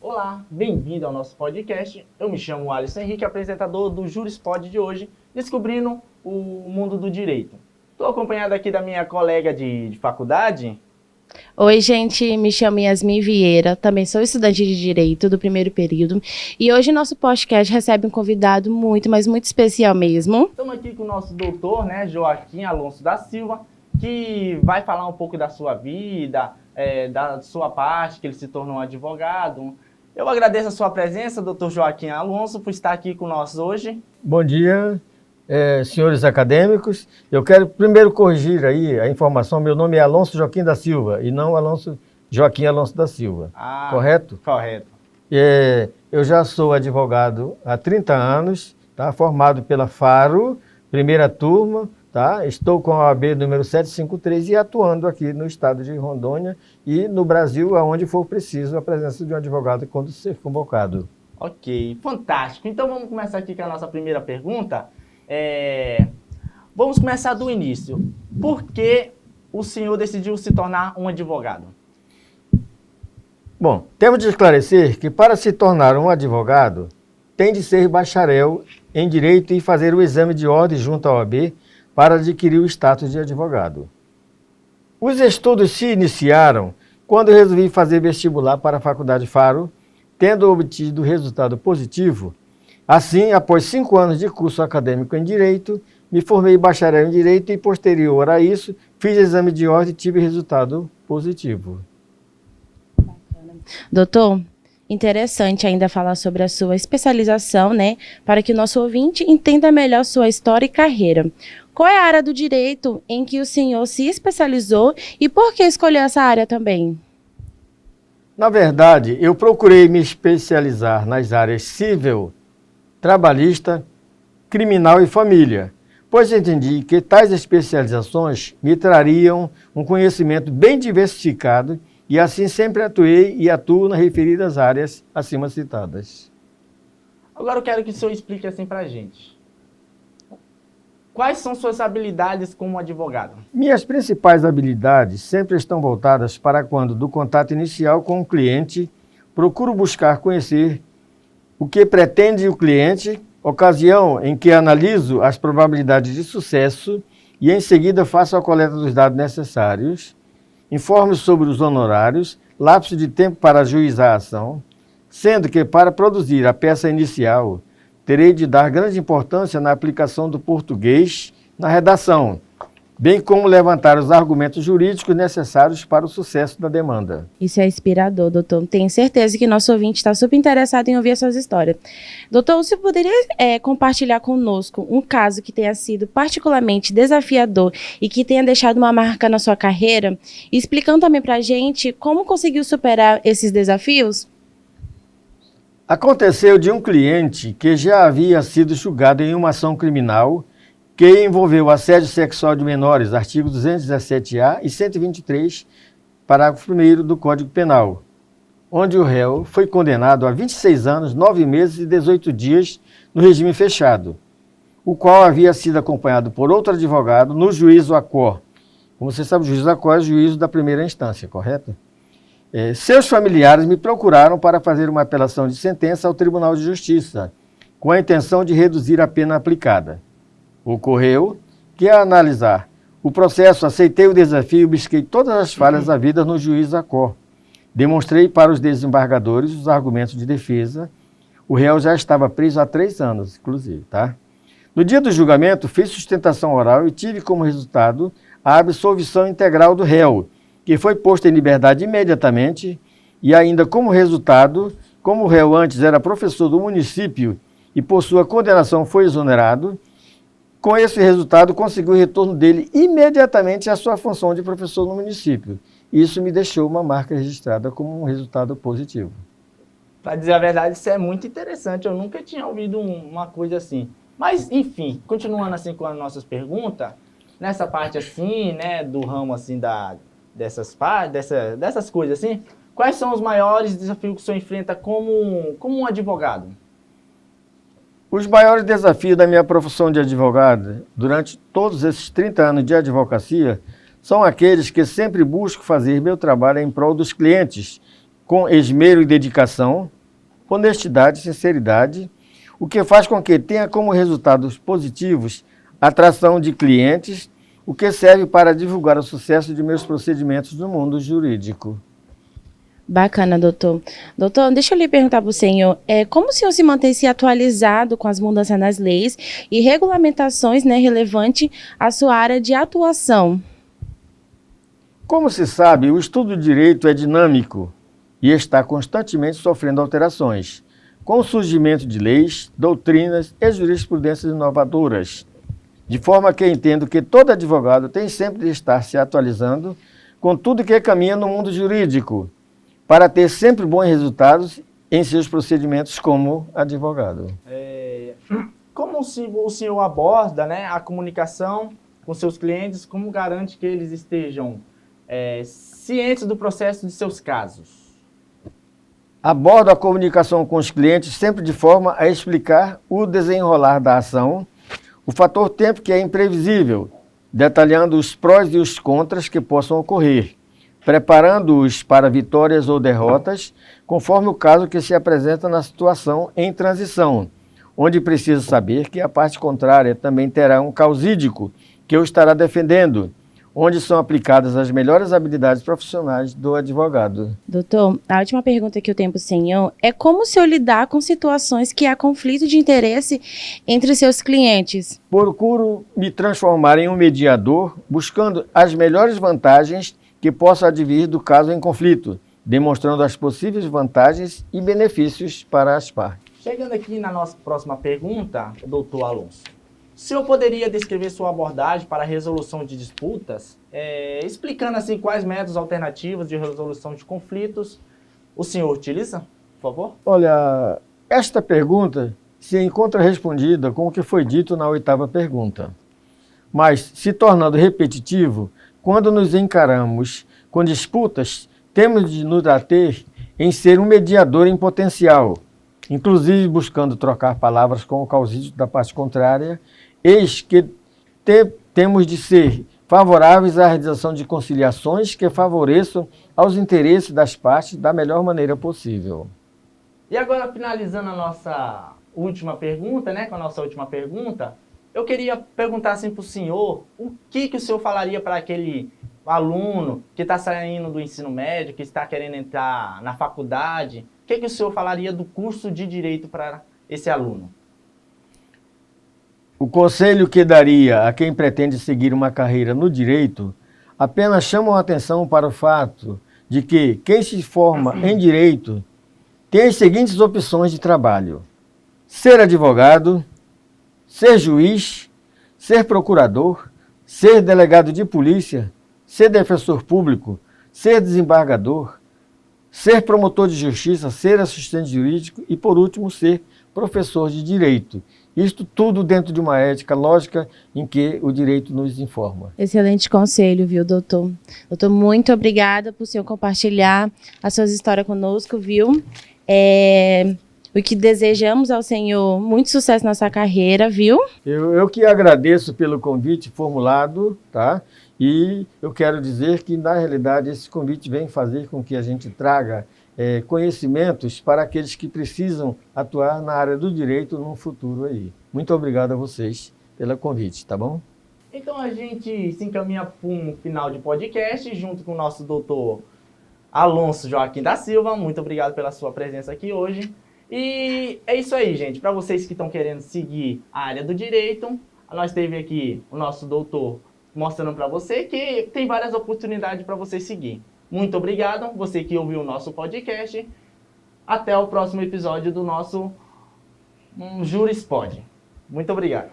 Olá, bem-vindo ao nosso podcast. Eu me chamo Alisson Henrique, apresentador do Jurispod de hoje, descobrindo o mundo do direito. Estou acompanhado aqui da minha colega de faculdade. Oi, gente, me chamo Yasmin Vieira, também sou estudante de Direito do primeiro período e hoje nosso podcast recebe um convidado muito, mas muito especial mesmo. Estamos aqui com o nosso doutor, Joaquim Alonso da Silva, que vai falar um pouco da sua vida, da sua parte, que ele se tornou um advogado. Eu agradeço a sua presença, doutor Joaquim Alonso, por estar aqui conosco hoje. Bom dia, senhores acadêmicos. Eu quero primeiro corrigir aí a informação. Meu nome é Alonso Joaquim da Silva e não Joaquim Alonso da Silva. Correto? Correto. Eu já sou advogado há 30 anos, tá? Formado pela Faro, primeira turma. Tá? Estou com a OAB número 753 e atuando aqui no estado de Rondônia e no Brasil, aonde for preciso a presença de um advogado quando ser convocado. Ok, fantástico. Então vamos começar aqui com a nossa primeira pergunta. Vamos começar do início. Por que o senhor decidiu se tornar um advogado? Bom, temos de esclarecer que para se tornar um advogado, tem de ser bacharel em Direito e fazer o exame de ordem junto à OAB para adquirir o status de advogado. Os estudos se iniciaram quando eu resolvi fazer vestibular para a Faculdade Faro, tendo obtido resultado positivo. Assim, após 5 anos de curso acadêmico em Direito, me formei bacharel em Direito e, posterior a isso, fiz exame de ordem e tive resultado positivo. Doutor, interessante ainda falar sobre a sua especialização, para que o nosso ouvinte entenda melhor sua história e carreira. Qual é a área do direito em que o senhor se especializou e por que escolheu essa área também? Na verdade, eu procurei me especializar nas áreas civil, trabalhista, criminal e família, pois entendi que tais especializações me trariam um conhecimento bem diversificado e assim sempre atuei e atuo nas referidas áreas acima citadas. Agora eu quero que o senhor explique assim pra gente. Quais são suas habilidades como advogado? Minhas principais habilidades sempre estão voltadas para quando, do contato inicial com o cliente, procuro buscar conhecer o que pretende o cliente, ocasião em que analiso as probabilidades de sucesso e em seguida faço a coleta dos dados necessários, informo sobre os honorários, lapso de tempo para ajuizar a ação, sendo que para produzir a peça inicial, terei de dar grande importância na aplicação do português na redação, bem como levantar os argumentos jurídicos necessários para o sucesso da demanda. Isso é inspirador, doutor. Tenho certeza que nosso ouvinte está super interessado em ouvir essas histórias. Doutor, você poderia compartilhar conosco um caso que tenha sido particularmente desafiador e que tenha deixado uma marca na sua carreira, explicando também para a gente como conseguiu superar esses desafios? Aconteceu de um cliente que já havia sido julgado em uma ação criminal que envolveu assédio sexual de menores, artigo 217-A e 123, parágrafo 1º do Código Penal, onde o réu foi condenado a 26 anos, 9 meses e 18 dias no regime fechado, o qual havia sido acompanhado por outro advogado no juízo ACOR. Como você sabe, o juízo ACOR é o juízo da primeira instância, correto? Seus familiares me procuraram para fazer uma apelação de sentença ao Tribunal de Justiça, com a intenção de reduzir a pena aplicada. Ocorreu que, ao analisar o processo, aceitei o desafio e busquei todas as falhas havidas no juízo ACOR. Demonstrei para os desembargadores os argumentos de defesa. O réu já estava preso há 3 anos, inclusive, tá? No dia do julgamento, fiz sustentação oral e tive como resultado a absolvição integral do réu, que foi posto em liberdade imediatamente e ainda como resultado, como o réu antes era professor do município e por sua condenação foi exonerado, com esse resultado conseguiu o retorno dele imediatamente à sua função de professor no município. Isso me deixou uma marca registrada como um resultado positivo. Para dizer a verdade, isso é muito interessante, eu nunca tinha ouvido uma coisa assim. Mas, enfim, continuando assim com as nossas perguntas, nessa parte assim, do ramo assim dessas coisas assim, quais são os maiores desafios que o senhor enfrenta como um advogado? Os maiores desafios da minha profissão de advogado, durante todos esses 30 anos de advocacia, são aqueles que sempre busco fazer meu trabalho em prol dos clientes, com esmero e dedicação, honestidade e sinceridade, o que faz com que tenha como resultados positivos a atração de clientes, o que serve para divulgar o sucesso de meus procedimentos no mundo jurídico. Bacana, doutor. Doutor, deixa eu lhe perguntar para o senhor, como o senhor se mantém-se atualizado com as mudanças nas leis e regulamentações, né, relevantes à sua área de atuação? Como se sabe, o estudo do direito é dinâmico e está constantemente sofrendo alterações, com o surgimento de leis, doutrinas e jurisprudências inovadoras, de forma que entendo que todo advogado tem sempre de estar se atualizando com tudo que caminha no mundo jurídico, para ter sempre bons resultados em seus procedimentos como advogado. Como o senhor aborda, né, a comunicação com seus clientes, como garante que eles estejam cientes do processo de seus casos? Abordo a comunicação com os clientes sempre de forma a explicar o desenrolar da ação, o fator tempo que é imprevisível, detalhando os prós e os contras que possam ocorrer, preparando-os para vitórias ou derrotas, conforme o caso que se apresenta na situação em transição, onde precisa saber que a parte contrária também terá um causídico que o estará defendendo, onde são aplicadas as melhores habilidades profissionais do advogado. Doutor, a última pergunta que eu tenho para o senhor é como o senhor lidar com situações que há conflito de interesse entre seus clientes? Procuro me transformar em um mediador, buscando as melhores vantagens que possa advir do caso em conflito, demonstrando as possíveis vantagens e benefícios para as partes. Chegando aqui na nossa próxima pergunta, doutor Alonso, o senhor poderia descrever sua abordagem para a resolução de disputas, explicando assim quais métodos alternativos de resolução de conflitos o senhor utiliza, por favor? Olha, esta pergunta se encontra respondida com o que foi dito na 8ª pergunta, mas se tornando repetitivo, quando nos encaramos com disputas, temos de nos ater em ser um mediador em potencial, inclusive buscando trocar palavras com o causídico da parte contrária, eis que temos de ser favoráveis à realização de conciliações que favoreçam aos interesses das partes da melhor maneira possível. E agora, finalizando a nossa última pergunta, né, com a nossa última pergunta, eu queria perguntar assim para o senhor, o que o senhor falaria para aquele aluno que está saindo do ensino médio, que está querendo entrar na faculdade, o que o senhor falaria do curso de Direito para esse aluno? O conselho que daria a quem pretende seguir uma carreira no direito apenas chama a atenção para o fato de que quem se forma em direito tem as seguintes opções de trabalho: ser advogado, ser juiz, ser procurador, ser delegado de polícia, ser defensor público, ser desembargador, ser promotor de justiça, ser assistente jurídico e, por último, ser professor de direito. Isto tudo dentro de uma ética lógica em que o direito nos informa. Excelente conselho, viu, doutor? Doutor, muito obrigada por o senhor compartilhar as suas histórias conosco, viu? O que desejamos ao senhor muito sucesso na sua carreira, viu? Eu que agradeço pelo convite formulado, tá? E eu quero dizer que, na realidade, esse convite vem fazer com que a gente traga conhecimentos para aqueles que precisam atuar na área do direito no futuro aí. Muito obrigado a vocês pelo convite, tá bom? Então a gente se encaminha para um final de podcast junto com o nosso doutor Alonso Joaquim da Silva. Muito obrigado pela sua presença aqui hoje. E é isso aí, gente. Para vocês que estão querendo seguir a área do direito, nós teve aqui o nosso doutor mostrando para você que tem várias oportunidades para você seguir. Muito obrigado, você que ouviu o nosso podcast. Até o próximo episódio do nosso Jurispod. Muito obrigado.